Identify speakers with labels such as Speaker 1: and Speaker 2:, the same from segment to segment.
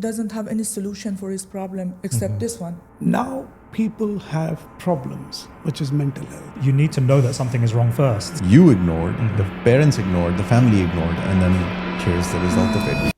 Speaker 1: doesn't have any solution for his problem except this one.
Speaker 2: Now people have problems, which is mental health.
Speaker 3: You need to know that something is wrong first.
Speaker 4: You ignored, the parents ignored, the family ignored, and then here's the result of it.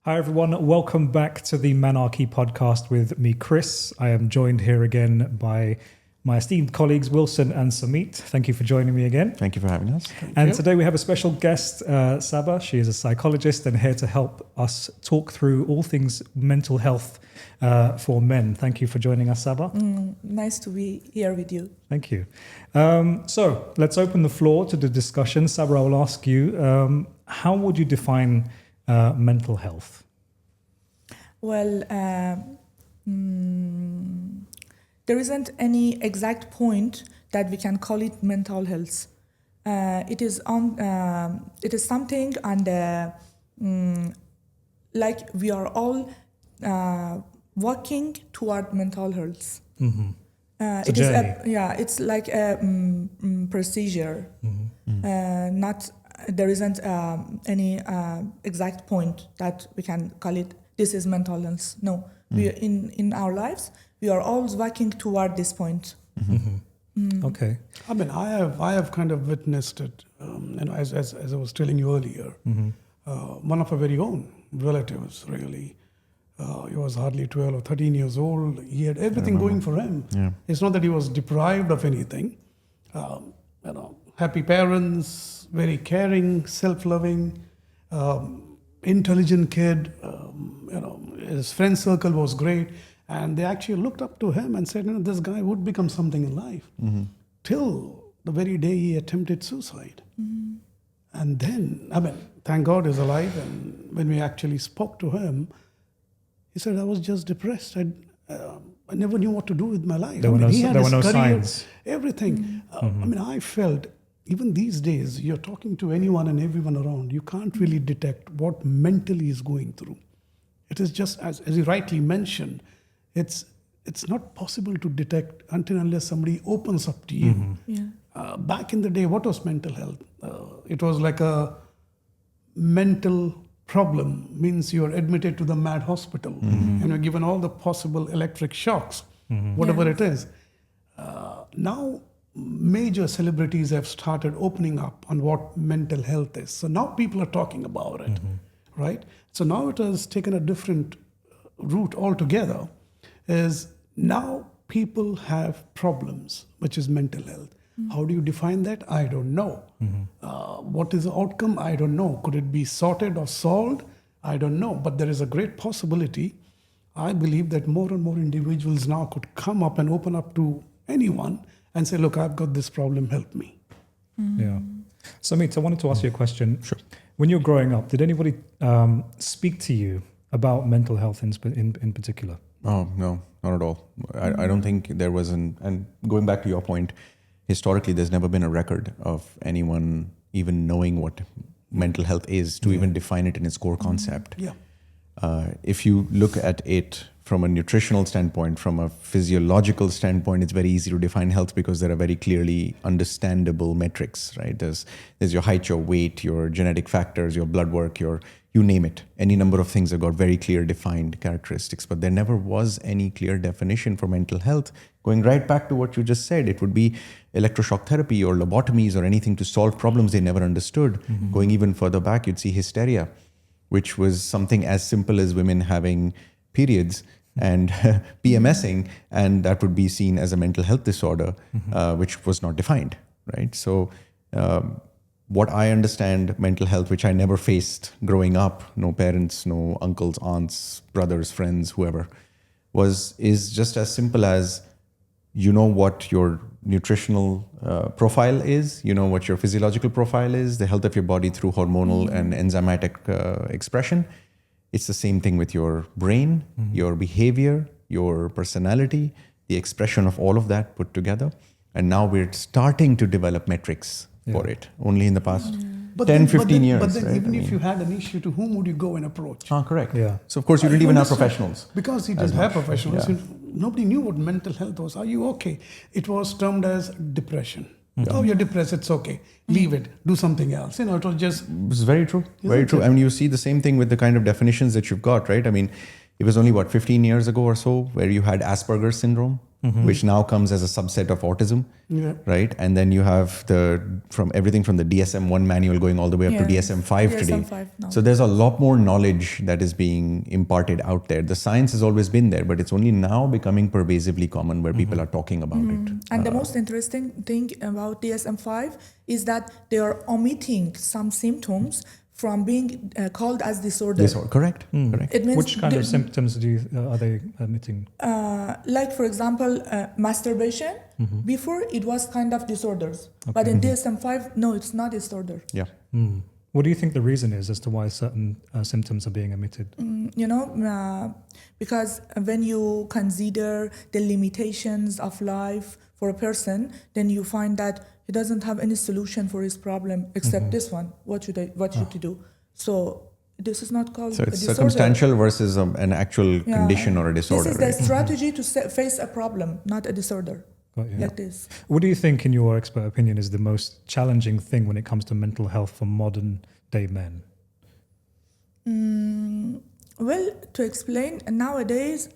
Speaker 3: Hi everyone, welcome back to the Manarchy podcast with me, Chris. I am joined here again by my esteemed colleagues Wilson and Samit. Thank you for joining me again.
Speaker 4: Thank you for having us.
Speaker 3: And today we have a special guest, Saba. She is a psychologist and here to help us talk through all things mental health for men. Thank you for joining us, Saba.
Speaker 1: Nice to be here with you.
Speaker 3: Thank you. So let's open the floor to the discussion. Saba, I will ask you, how would you define mental health?
Speaker 1: Well, there isn't any exact point that we can call it mental health. It is something, and like we are all working toward mental health.
Speaker 3: Mm-hmm.
Speaker 1: It is it's like a procedure. Mm-hmm. There isn't any exact point that we can call it. This is mental health. No, we in our lives we are always working toward this point.
Speaker 3: Mm-hmm. Okay.
Speaker 2: I mean, I have kind of witnessed it. As I was telling you earlier, one of our very own relatives really. He was hardly 12 or 13 years old. He had everything going for him. Yeah. It's not that he was deprived of anything. Happy parents, very caring, self-loving, intelligent kid. His friend circle was great, and they actually looked up to him and said, this guy would become something in life. Mm-hmm. Till the very day he attempted suicide. Mm-hmm. And then, thank God he's alive. And when we actually spoke to him, he said, I was just depressed. I never knew what to do with my life.
Speaker 3: There were no
Speaker 2: career,
Speaker 3: signs.
Speaker 2: Everything. I felt, even these days, you're talking to anyone and everyone around, you can't really detect what mentally is going through. It is just, as you rightly mentioned, it's not possible to detect until unless somebody opens up to you. Mm-hmm. Yeah. Back in the day, what was mental health? It was like a mental problem, means you're admitted to the mad hospital and you're given all the possible electric shocks, whatever it is. Now, major celebrities have started opening up on what mental health is. So now people are talking about it, right? So now it has taken a different route altogether, is now people have problems, which is mental health. How do you define that? I don't know. What is the outcome? I don't know. Could it be sorted or solved? I don't know. But there is a great possibility. I believe that more and more individuals now could come up and open up to anyone and say, look, I've got this problem, help me.
Speaker 3: Yeah. Samit, I wanted to ask you a question.
Speaker 4: Sure.
Speaker 3: When you're growing up, did anybody speak to you about mental health in particular?
Speaker 4: Oh, no, not at all. I don't think there was and going back to your point, historically, there's never been a record of anyone even knowing what mental health is to even define it in its core concept.
Speaker 2: Yeah.
Speaker 4: If you look at it from a nutritional standpoint, from a physiological standpoint, it's very easy to define health because there are very clearly understandable metrics, right? There's your height, your weight, your genetic factors, your blood work, you name it. Any number of things have got very clear defined characteristics, but there never was any clear definition for mental health. Going right back to what you just said, it would be electroshock therapy or lobotomies or anything to solve problems they never understood. Going even further back, you'd see hysteria, which was something as simple as women having periods and PMSing, and that would be seen as a mental health disorder, which was not defined, right? So what I understand mental health, which I never faced growing up, no parents, no uncles, aunts, brothers, friends, whoever, is just as simple as you know what your nutritional profile is, you know what your physiological profile is, the health of your body through hormonal and enzymatic expression. It's the same thing with your brain, your behavior, your personality, the expression of all of that put together. And now we're starting to develop metrics for it, only in the past 10, 15 years.
Speaker 2: But then
Speaker 4: right?
Speaker 2: even if you had an issue, to whom would you go and approach?
Speaker 4: Correct.
Speaker 3: Yeah.
Speaker 4: So of course you didn't even have professionals.
Speaker 2: Because you didn't have professionals.
Speaker 4: Yeah.
Speaker 2: Nobody knew what mental health was. Are you okay? It was termed as depression. Oh, you're depressed. It's okay. Leave it. Do something else. It was just...
Speaker 4: This is very true. Very true. I mean, you see the same thing with the kind of definitions that you've got, right? I mean, it was only, 15 years ago or so, where you had Asperger's syndrome, which now comes as a subset of autism, right? And then you have everything from the DSM-1 manual going all the way up to DSM-5 today.
Speaker 1: Now.
Speaker 4: So there's a lot more knowledge that is being imparted out there. The science has always been there, but it's only now becoming pervasively common where people are talking about it.
Speaker 1: And the most interesting thing about DSM-5 is that they are omitting some symptoms from being called as disorder.
Speaker 4: Correct. Correct.
Speaker 1: It means
Speaker 3: Which kind of symptoms are they omitting?
Speaker 1: Like, for example, masturbation. Before, it was kind of disorders. But in DSM-5, no, it's not disorder.
Speaker 4: Yeah.
Speaker 3: What do you think the reason is as to why certain symptoms are being omitted?
Speaker 1: Because when you consider the limitations of life for a person, then you find that he doesn't have any solution for his problem except this one. What should he do? So this is not called
Speaker 4: So it's
Speaker 1: a disorder.
Speaker 4: circumstantial versus an actual condition or a disorder.
Speaker 1: This is the strategy to face a problem, not a disorder. Like this.
Speaker 3: What do you think, in your expert opinion, is the most challenging thing when it comes to mental health for modern day men?
Speaker 1: Well, to explain, nowadays,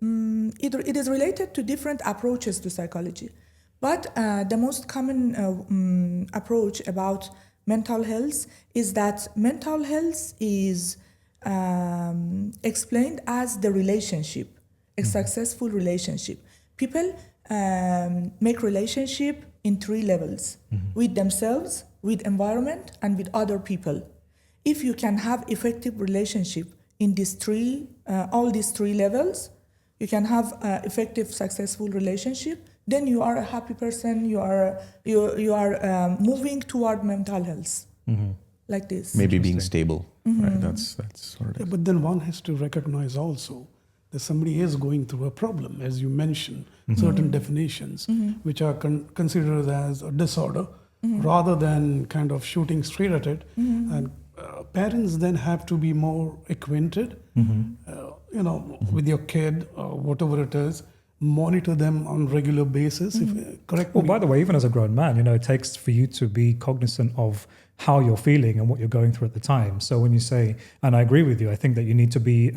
Speaker 1: it is related to different approaches to psychology. But the most common approach about mental health is that mental health is explained as the relationship, a successful relationship. People make relationship in 3 levels: with themselves, with environment, and with other people. If you can have effective relationship in all these 3 levels, you can have effective, successful relationship. Then you are a happy person. You are moving toward mental health, like this.
Speaker 4: Maybe being stable. Right? That's sort of.
Speaker 2: But then one has to recognize also that somebody is going through a problem, as you mentioned, certain definitions, which are considered as a disorder, rather than kind of shooting straight at it. And parents then have to be more acquainted, with your kid or whatever it is. Monitor them on regular basis. Correct.
Speaker 3: Well, by the way, even as a grown man, it takes for you to be cognizant of how you're feeling and what you're going through at the time. So when you say, and I agree with you, I think that you need to be,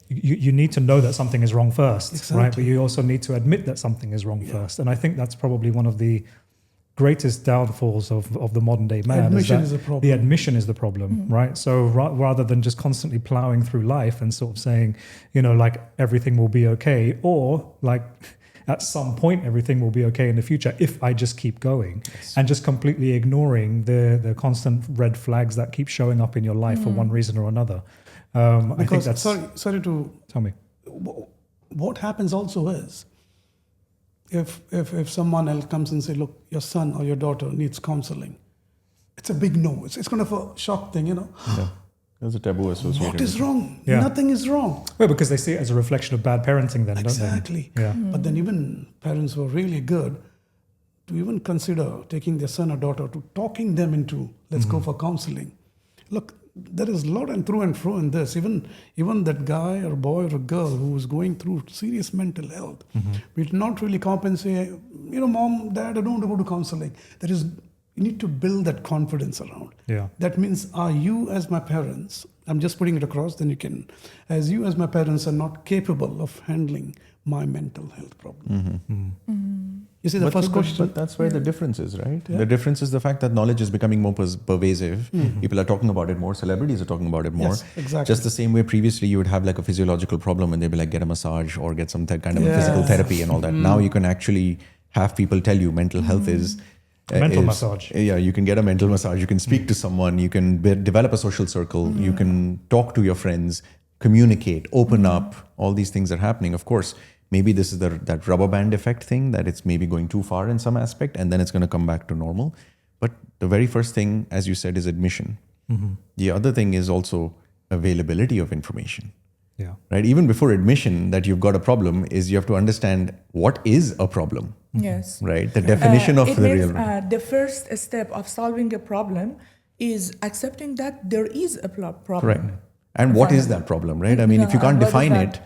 Speaker 3: you need to know that something is wrong first, right? But you also need to admit that something is wrong first. And I think that's probably one of the greatest downfalls of the modern day man.
Speaker 2: Admission is the problem.
Speaker 3: The admission is the problem, right? So rather than just constantly plowing through life and sort of saying, like everything will be okay, or like at some point everything will be okay in the future if I just keep going, and just completely ignoring the constant red flags that keep showing up in your life for one reason or another. I think that's...
Speaker 2: Sorry to...
Speaker 3: Tell me.
Speaker 2: What happens also is, if someone else comes and say, look, your son or your daughter needs counseling, it's a big no. It's kind of a shock thing,
Speaker 4: Yeah. There's a taboo associated.
Speaker 2: What is wrong?
Speaker 3: Yeah.
Speaker 2: Nothing is wrong.
Speaker 3: Well, because they see it as a reflection of bad parenting then,
Speaker 2: Exactly.
Speaker 3: don't they? Yeah.
Speaker 2: But then even parents were really good to even consider taking their son or daughter to talking them into, let's go for counseling. Look, there is a lot and through and through in this. Even that guy or boy or girl who is going through serious mental health, we did not really compensate, mom, dad, I don't want to go to counseling. You need to build that confidence around.
Speaker 3: Yeah.
Speaker 2: That means, are you as my parents, I'm just putting it across, then you can, as you as my parents are not capable of handling my mental health problem. You see, the first question.
Speaker 4: But that's where the difference is, right? Yeah. The difference is the fact that knowledge is becoming more pervasive. People are talking about it more. Celebrities are talking about it more.
Speaker 2: Yes, exactly.
Speaker 4: Just the same way previously you would have like a physiological problem and they'd be like, get a massage or get some kind of a physical therapy and all that. Now you can actually have people tell you mental health is...
Speaker 3: mental massage.
Speaker 4: Yeah, you can get a mental massage. You can speak to someone. You can develop a social circle. You can talk to your friends, communicate, open up. All these things are happening. Of course, maybe this is that rubber band effect thing, that it's maybe going too far in some aspect and then it's going to come back to normal. But the very first thing, as you said, is admission. The other thing is also availability of information.
Speaker 3: Yeah.
Speaker 4: Right. Even before admission that you've got a problem is you have to understand what is a problem.
Speaker 1: Yes.
Speaker 4: right? The definition of
Speaker 1: it
Speaker 4: the
Speaker 1: means,
Speaker 4: real world.
Speaker 1: the first step of solving a problem is accepting that there is a problem.
Speaker 4: Correct. And what is that problem, right? I mean, if you can't
Speaker 1: what is
Speaker 4: define
Speaker 1: that?
Speaker 4: it,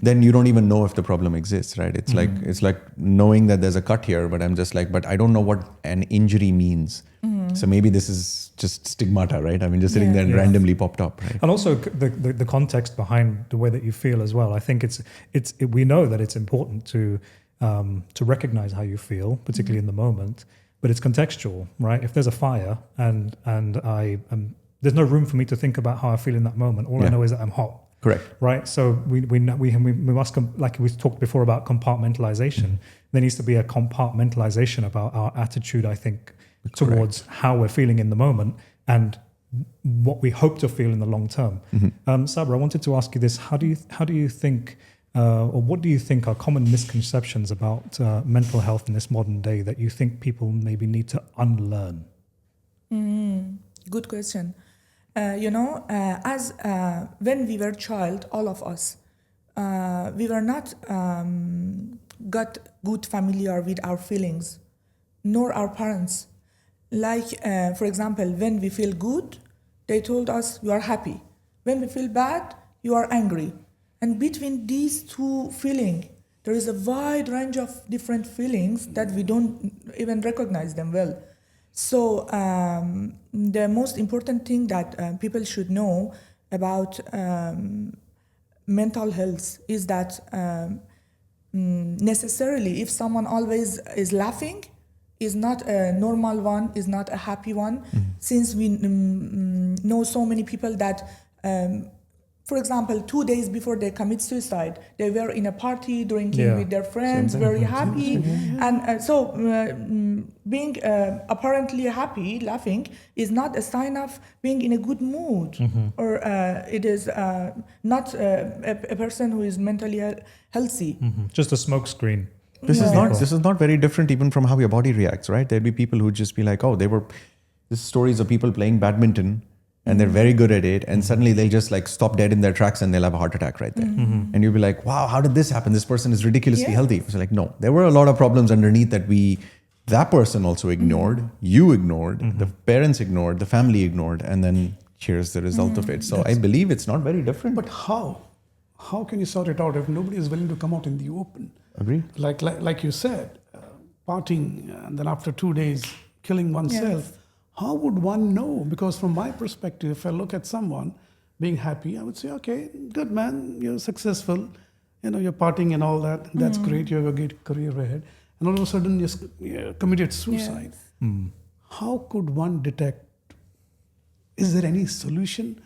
Speaker 4: then you don't even know if the problem exists, right? It's like knowing that there's a cut here, but I'm just like, but I don't know what an injury means. So maybe this is just stigmata, right? I mean, just sitting there and randomly popped up, right?
Speaker 3: And also the context behind the way that you feel as well. I think we know that it's important to recognize how you feel, particularly in the moment, but it's contextual, right? If there's a fire and there's no room for me to think about how I feel in that moment. All I know is that I'm hot.
Speaker 4: Correct.
Speaker 3: Right. So we must, like we talked before about compartmentalization. There needs to be a compartmentalization about our attitude, I think, towards how we're feeling in the moment and what we hope to feel in the long term. Sabra, I wanted to ask you this: How do you think, or what do you think are common misconceptions about mental health in this modern day that you think people maybe need to unlearn?
Speaker 1: Good question. As when we were child, all of us, we were not got good familiar with our feelings, nor our parents. Like, for example, when we feel good, they told us you are happy. When we feel bad, you are angry. And between these two feelings, there is a wide range of different feelings that we don't even recognize them well. So the most important thing that people should know about mental health is that necessarily if someone always is laughing is not a normal one, is not a happy one, since we know so many people that for example, 2 days before they commit suicide, they were in a party drinking with their friends, very happy. And so being apparently happy, laughing, is not a sign of being in a good mood. Or it is not a person who is mentally healthy.
Speaker 3: Just a smokescreen.
Speaker 4: This is not very different even from how your body reacts, right? There'd be people who'd just be like, oh, this stories of people playing badminton and they're very good at it, and suddenly they'll just like stop dead in their tracks and they'll have a heart attack right there. And you'll be like, wow, how did this happen? This person is ridiculously healthy. So like, no, there were a lot of problems underneath that person also ignored, you ignored, the parents ignored, the family ignored, and then here's the result of it. So I believe it's not very different.
Speaker 2: But how? How can you sort it out if nobody is willing to come out in the open?
Speaker 4: Agree.
Speaker 2: Like you said, partying and then after 2 days killing oneself. How would one know? Because from my perspective, if I look at someone being happy, I would say, okay, good man, you're successful, you're partying and all that. That's great, you have a great career ahead. And all of a sudden, you committed suicide. How could one detect? Is there any solution?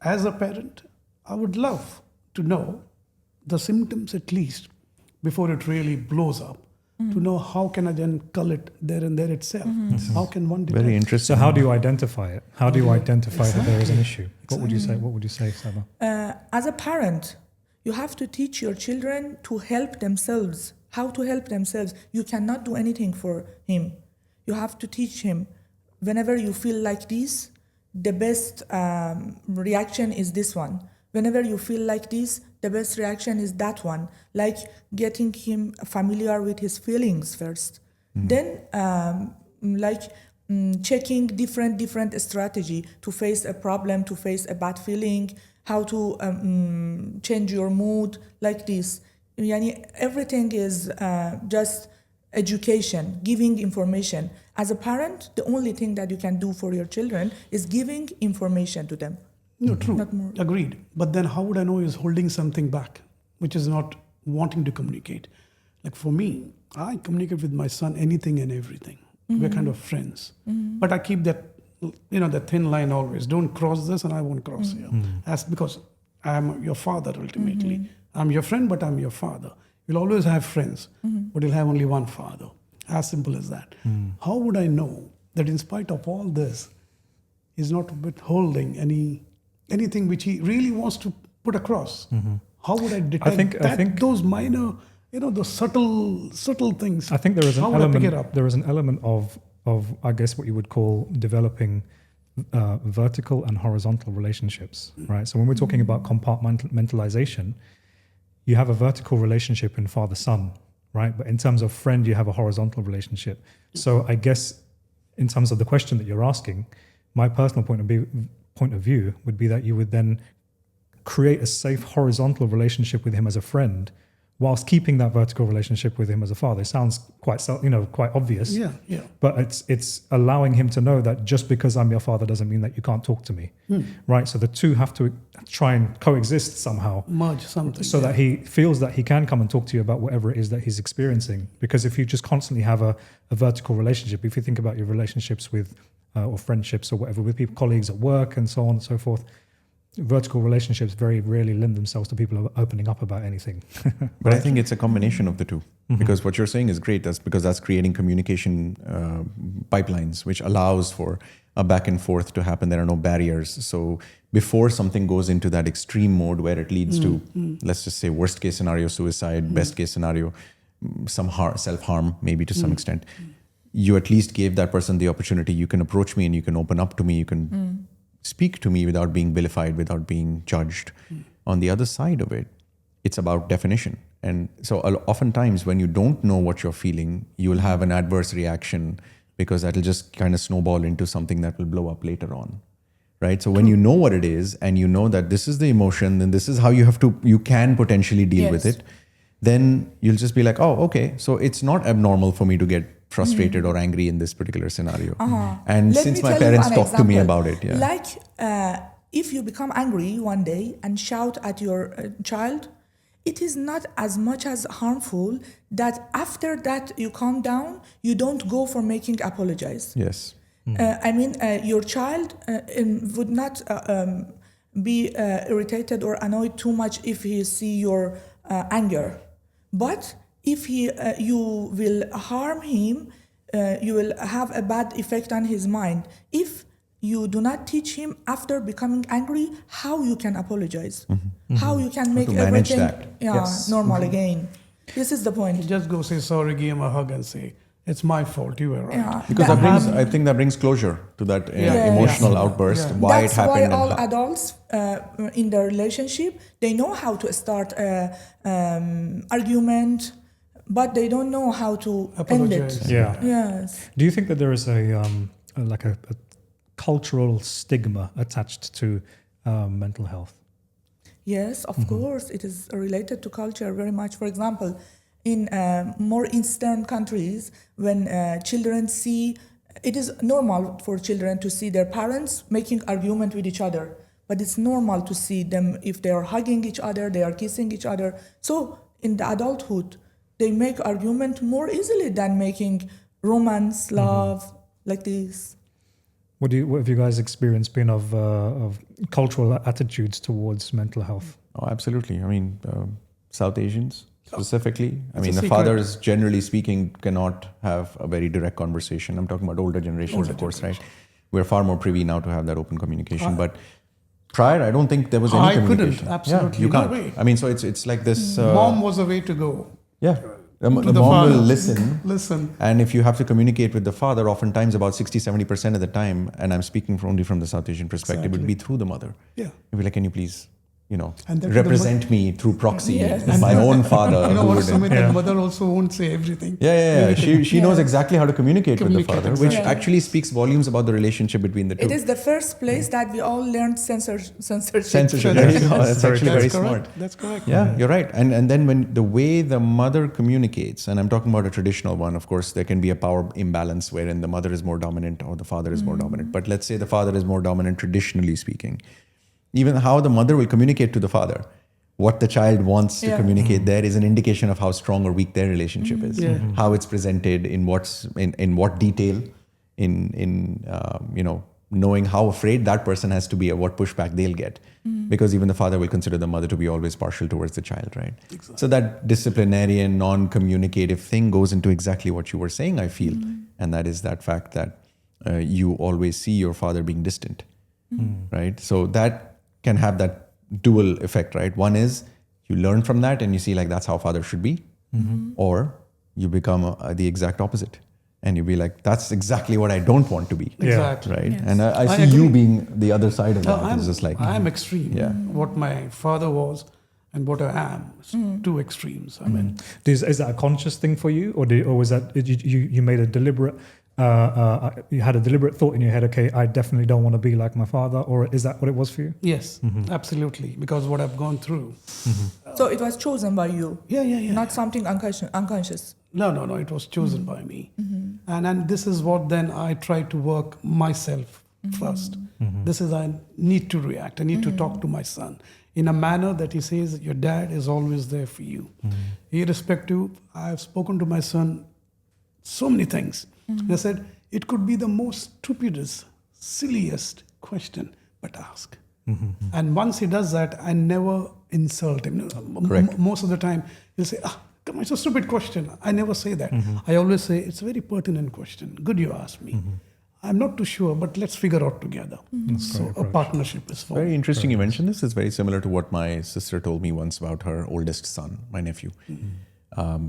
Speaker 2: As a parent, I would love to know the symptoms at least before it really blows up. To know how can I then cull it there and there itself. How can one detect?
Speaker 4: Very interesting.
Speaker 3: So how do you identify it? How do you identify that there is an issue? What would you say? What would you say, Saba?
Speaker 1: As a parent, you have to teach your children to help themselves. How to help themselves? You cannot do anything for him. You have to teach him. Whenever you feel like this, the best reaction is this one. Whenever you feel like this, the best reaction is that one. Like getting him familiar with his feelings first. Then checking different strategy to face a problem, to face a bad feeling, how to change your mood, like this. Everything is just education, giving information. As a parent, the only thing that you can do for your children is giving information to them.
Speaker 2: No, true. Agreed. But then how would I know he's holding something back, which is not wanting to communicate? Like for me, I communicate with my son anything and everything. We're kind of friends. But I keep that, that thin line always. Don't cross this and I won't cross here. That's because I'm your father ultimately. I'm your friend, but I'm your father. You'll always have friends, but you'll have only one father. As simple as that. How would I know that in spite of all this, he's not withholding anything which he really wants to put across? How would I detect
Speaker 3: I think
Speaker 2: those minor, those subtle things?
Speaker 3: I think there is an
Speaker 2: How would I pick it up?
Speaker 3: There is an element of I guess what you would call developing vertical and horizontal relationships, right? So when we're talking about compartmentalization, you have a vertical relationship in father-son, right? But in terms of friend, you have a horizontal relationship. So I guess in terms of the question that you're asking, my personal point of view would be that you would then create a safe horizontal relationship with him as a friend, whilst keeping that vertical relationship with him as a father. It sounds quite obvious.
Speaker 2: Yeah.
Speaker 3: But it's allowing him to know that just because I'm your father doesn't mean that you can't talk to me, right? So the two have to try and coexist somehow,
Speaker 2: Merge something.
Speaker 3: so that he feels that he can come and talk to you about whatever it is that he's experiencing. Because if you just constantly have a vertical relationship, if you think about your relationships with or friendships or whatever with people, colleagues at work and so on and so forth, vertical relationships very rarely lend themselves to people opening up about anything.
Speaker 4: But I think it's a combination of the two, because what you're saying is great. That's creating communication pipelines, which allows for a back and forth to happen. There are no barriers. So before something goes into that extreme mode where it leads to, let's just say, worst case scenario, suicide, best case scenario, some self-harm, maybe to some extent, you at least gave that person the opportunity. You can approach me and you can open up to me. You can speak to me without being vilified, without being judged. On the other side of it, it's about definition. And so oftentimes when you don't know what you're feeling, you will have an adverse reaction, because that'll just kind of snowball into something that will blow up later on, right? So when you know what it is and you know that this is the emotion, then this is how you can potentially deal with it, then you'll just be like, oh, okay, so it's not abnormal for me to get frustrated or angry in this particular scenario. And since my parents talked to me about it,
Speaker 1: like if you become angry one day and shout at your child, it is not as much as harmful that after that you calm down, you don't go for making apologize.
Speaker 4: Yes.
Speaker 1: Your child would not be irritated or annoyed too much if he see your anger, but if you will harm him, you will have a bad effect on his mind. If you do not teach him after becoming angry how you can apologize, how you can make everything normal again. This is the point.
Speaker 2: Just go say sorry, give him a hug and say, it's my fault, you were right.
Speaker 1: Yeah.
Speaker 4: Because I think that brings closure to that emotional outburst, why
Speaker 1: That's
Speaker 4: it happened.
Speaker 1: That's why all adults in their relationship, they know how to start argument, but they don't know how to
Speaker 2: Apologize.
Speaker 1: end it.
Speaker 3: Yeah.
Speaker 1: Yes.
Speaker 3: Do you think that there is a cultural stigma attached to mental health?
Speaker 1: Yes, of course, it is related to culture very much. For example, in more Eastern countries, when children see, it is normal for children to see their parents making argument with each other, but it's normal to see them if they are hugging each other, they are kissing each other. So in the adulthood, they make argument more easily than making romance, love, like this.
Speaker 3: What have you guys experienced been of cultural attitudes towards mental health?
Speaker 4: Oh, absolutely. I mean, South Asians specifically. I mean,
Speaker 2: a
Speaker 4: the
Speaker 2: secret.
Speaker 4: fathers, generally speaking, cannot have a very direct conversation. I'm talking about older generations, of course, right? We're far more privy now to have that open communication. But prior, I don't think there was any communication.
Speaker 2: Couldn't, absolutely.
Speaker 4: Yeah, you
Speaker 2: No
Speaker 4: can't.
Speaker 2: way.
Speaker 4: I mean, so it's like this.
Speaker 2: Mom was the way to go.
Speaker 4: Yeah. The mom
Speaker 2: father.
Speaker 4: will listen.
Speaker 2: Listen.
Speaker 4: And if you have to communicate with the father, oftentimes about 60-70% of the time, and I'm speaking only from the South Asian perspective, it would be through the mother.
Speaker 2: Yeah.
Speaker 4: You'd be like, can you please,
Speaker 2: And that
Speaker 4: represent me through proxy,
Speaker 1: Yes.
Speaker 4: my own father.
Speaker 2: You know
Speaker 4: who
Speaker 2: what,
Speaker 4: would-
Speaker 2: Sumit, that mother also won't say everything.
Speaker 4: Yeah. She knows exactly how to communicate with the
Speaker 2: Communicate,
Speaker 4: father, which
Speaker 1: exactly.
Speaker 4: actually speaks volumes about the relationship between the two.
Speaker 1: It is the first place that we all learned censorship.
Speaker 4: Censorship. There you go. That's actually very
Speaker 2: That's
Speaker 4: smart.
Speaker 2: correct. That's correct.
Speaker 4: Yeah, you're right. And then when the way the mother communicates, and I'm talking about a traditional one, of course, there can be a power imbalance wherein the mother is more dominant or the father is more dominant. But let's say the father is more dominant, traditionally speaking. Even how the mother will communicate to the father, what the child wants to communicate there is an indication of how strong or weak their relationship is.
Speaker 2: Yeah.
Speaker 4: How it's presented, in what detail, in knowing how afraid that person has to be or what pushback they'll get. Because even the father will consider the mother to be always partial towards the child, right? Exactly. So that disciplinarian, non-communicative thing goes into exactly what you were saying, I feel. And that is that fact that you always see your father being distant, right? So that can have that dual effect, right? One is you learn from that and you see like that's how father should be, or you become the exact opposite. And you'll be like, that's exactly what I don't want to be.
Speaker 2: Exactly.
Speaker 4: Right.
Speaker 1: Yes.
Speaker 4: And I see
Speaker 2: agree.
Speaker 4: you being the other side of that.
Speaker 2: I'm,
Speaker 4: It's just like,
Speaker 2: I'm extreme.
Speaker 4: Yeah.
Speaker 2: What my father was, and what I am. It's two extremes. I mean,
Speaker 3: Is that a conscious thing for you, or was that you made a deliberate? You had a deliberate thought in your head. Okay, I definitely don't want to be like my father, or is that what it was for you?
Speaker 2: yes, absolutely, because what I've gone through.
Speaker 1: So it was chosen by you,
Speaker 2: Yeah.
Speaker 1: not something unconscious.
Speaker 2: No. It was chosen by me, and this is what then I try to work myself first. This is I need to react. I need to talk to my son in a manner that he says, "Your dad is always there for you." Irrespective, I've spoken to my son so many things. And I said, it could be the most stupidest, silliest question, but ask. And once he does that, I never insult him.
Speaker 4: Correct.
Speaker 2: Most of the time, he'll say, come on, it's a stupid question. I never say that. I always say, it's a very pertinent question. Good you asked me. I'm not too sure, but let's figure out together. So a partnership is formed.
Speaker 4: Very interesting you mentioned this. It's very similar to what my sister told me once about her oldest son, my nephew.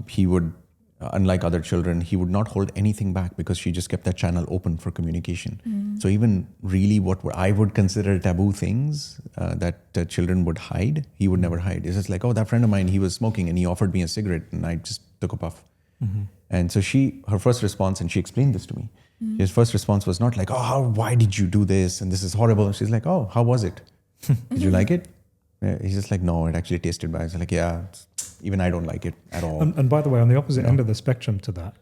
Speaker 4: He would, unlike other children, he would not hold anything back because she just kept that channel open for communication. So even really what I would consider taboo things that children would hide, he would never hide. It's just like, oh, that friend of mine, he was smoking and he offered me a cigarette and I just took a puff. And so her first response, and she explained this to me, his first response was not like, oh, why did you do this? And this is horrible. She's like, oh, how was it? Did you like it? He's just like, no, it actually tasted bad. It's like, yeah, even I don't like it at all.
Speaker 3: And by the way, on the opposite end of the spectrum to that,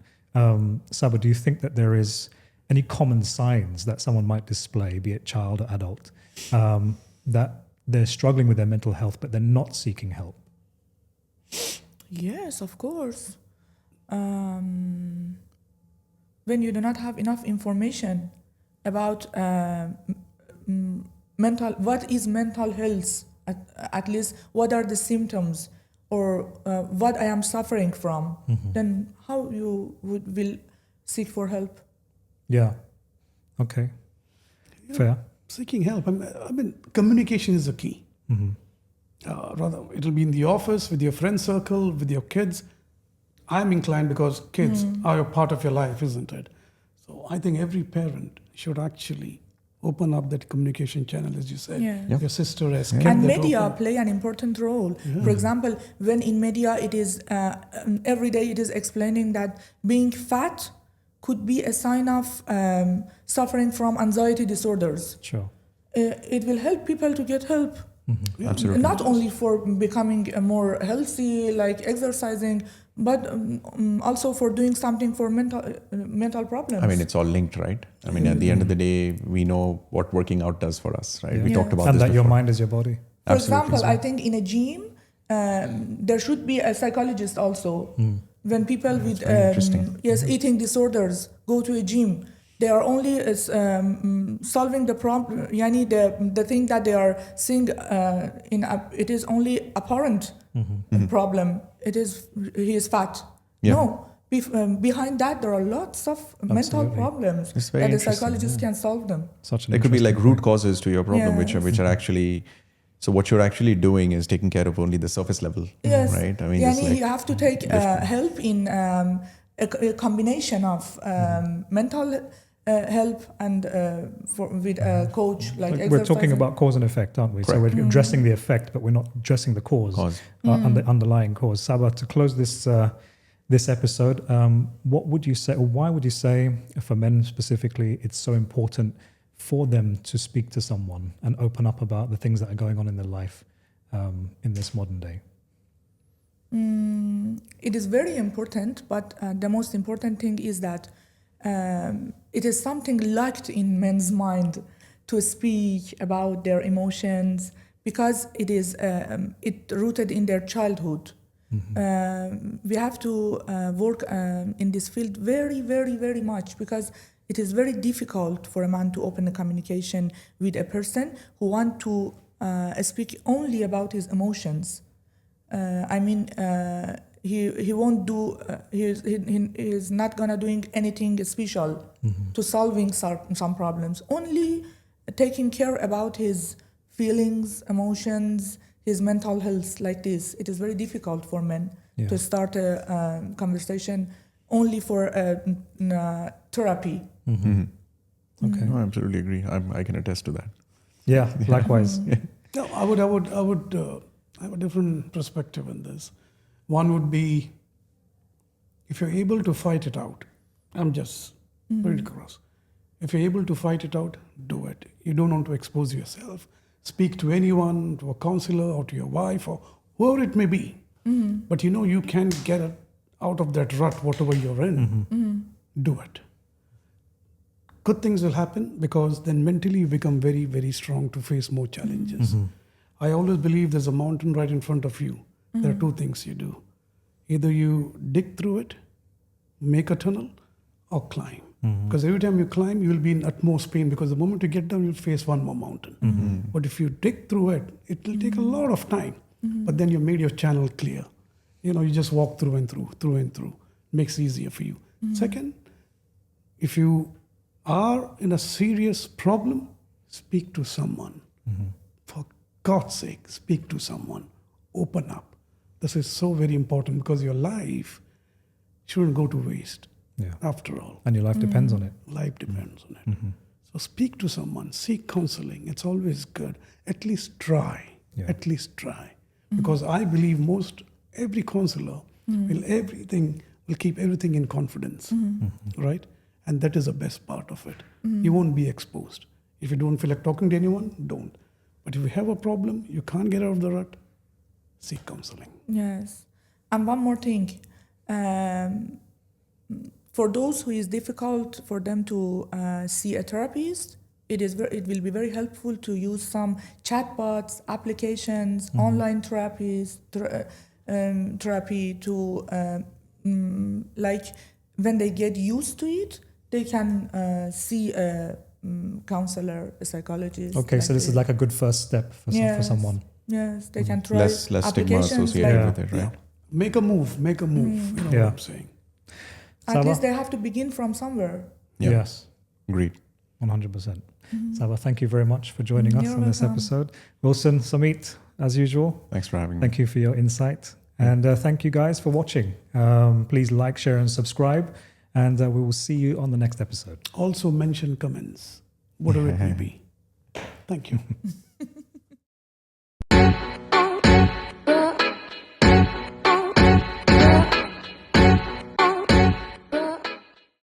Speaker 3: Saba, do you think that there is any common signs that someone might display, be it child or adult, that they're struggling with their mental health, but they're not seeking help?
Speaker 1: Yes, of course. When you do not have enough information about what is mental health, at least what are the symptoms or what I am suffering from, then how you will seek for help?
Speaker 3: Yeah. Okay. Fair.
Speaker 2: Seeking help. I mean, communication is the key. Rather, it'll be in the office, with your friend circle, with your kids. I'm inclined because kids are a part of your life, isn't it? So I think every parent should actually open up that communication channel, as you said.
Speaker 1: Yeah.
Speaker 2: Your sister has kept
Speaker 1: And
Speaker 2: that
Speaker 1: media
Speaker 2: open.
Speaker 1: play an important role. For example, when in media it is every day it is explaining that being fat could be a sign of suffering from anxiety disorders.
Speaker 3: Sure.
Speaker 1: It will help people to get help.
Speaker 4: Absolutely.
Speaker 1: Not only for becoming more healthy, like exercising, but also for doing something for mental problems.
Speaker 4: I mean, it's all linked, right? I mean, at the end of the day, we know what working out does for us, right? We talked about
Speaker 3: And
Speaker 4: this
Speaker 3: that your
Speaker 4: before.
Speaker 3: mind is your body.
Speaker 1: For
Speaker 4: Absolutely.
Speaker 1: example, I think in a gym, there should be a psychologist also. When people with
Speaker 4: very interesting.
Speaker 1: eating disorders go to a gym, they are only solving the problem. Yani the thing that they are seeing it is only apparent problem. It is he is fat.
Speaker 4: Yeah.
Speaker 1: No, behind that there are lots of mental problems
Speaker 4: It's very
Speaker 1: that the
Speaker 4: interesting,
Speaker 1: psychologist can solve them.
Speaker 3: Such an
Speaker 4: There could be like
Speaker 3: interesting
Speaker 4: root causes to your problem,
Speaker 1: Yes.
Speaker 4: which are actually. So what you're actually doing is taking care of only the surface level,
Speaker 1: Yes.
Speaker 4: right? I mean,
Speaker 1: Yani
Speaker 4: it's like,
Speaker 1: you have to take help in a combination of mental help and with a coach like
Speaker 3: Like we're talking
Speaker 1: exercising.
Speaker 3: about cause and effect, aren't we? So
Speaker 4: Correct.
Speaker 3: we're addressing the effect, but we're not addressing the cause. The underlying cause. Saba, to close this episode, what would you say, or why would you say, for men specifically, it's so important for them to speak to someone and open up about the things that are going on in their life in this modern day?
Speaker 1: It is very important, but the most important thing is that it is something lacked in men's mind to speak about their emotions because it is it rooted in their childhood. We have to work in this field very, very, very much because it is very difficult for a man to open a communication with a person who want to speak only about his emotions. He won't do. He is not gonna doing anything special to solving some problems. Only taking care about his feelings, emotions, his mental health like this. It is very difficult for men to start a conversation only for therapy.
Speaker 3: Okay.
Speaker 4: No, I absolutely agree. I can attest to that.
Speaker 3: Yeah, likewise.
Speaker 2: No, I would I have a different perspective in this. One would be, if you're able to fight it out, I'm just very cross. If you're able to fight it out, do it. You don't want to expose yourself. Speak to anyone, to a counselor or to your wife or whoever it may be. But you know you can get it out of that rut, whatever you're in. Do it. Good things will happen because then mentally you become very, very strong to face more challenges. I always believe there's a mountain right in front of you. There are two things you do. Either you dig through it, make a tunnel, or climb. Because every time you climb, you will be in utmost pain because the moment you get down, you'll face one more mountain. But if you dig through it, it will take a lot of time. But then you made your channel clear. You know, you just walk through and through, through and through. Makes it easier for you. Second, if you are in a serious problem, speak to someone. For God's sake, speak to someone. Open up. This is so very important because your life shouldn't go to waste. After all.
Speaker 3: And your life depends on it.
Speaker 2: Life depends on it. So speak to someone, seek counseling. It's always good. At least try. At least try. Because I believe every counselor will keep everything in confidence. Right? And that is the best part of it. You won't be exposed. If you don't feel like talking to anyone, don't. But if you have a problem, you can't get out of the rut, seek counseling.
Speaker 1: Yes. And one more thing. For those who is difficult for them to see a therapist, it will be very helpful to use some chatbots, applications, online therapies, therapy to like when they get used to it, they can see a counselor, a psychologist.
Speaker 3: Okay, so this is like a good first step for someone.
Speaker 1: Yes, they can try
Speaker 4: less stigma
Speaker 1: applications
Speaker 4: associated with it, right?
Speaker 2: Make a move. You know what I'm saying?
Speaker 1: At least they have to begin from somewhere.
Speaker 3: Yes.
Speaker 4: Agreed.
Speaker 3: 100%. Saba, thank you very much for joining us
Speaker 1: You're
Speaker 3: on this
Speaker 1: welcome.
Speaker 3: episode. Wilson, Samit, as usual,
Speaker 4: Thanks for having me.
Speaker 3: thank you for your insight. And thank you guys for watching. Please like, share, and subscribe. And we will see you on the next episode.
Speaker 2: Also mention comments, whatever it may be. Thank you.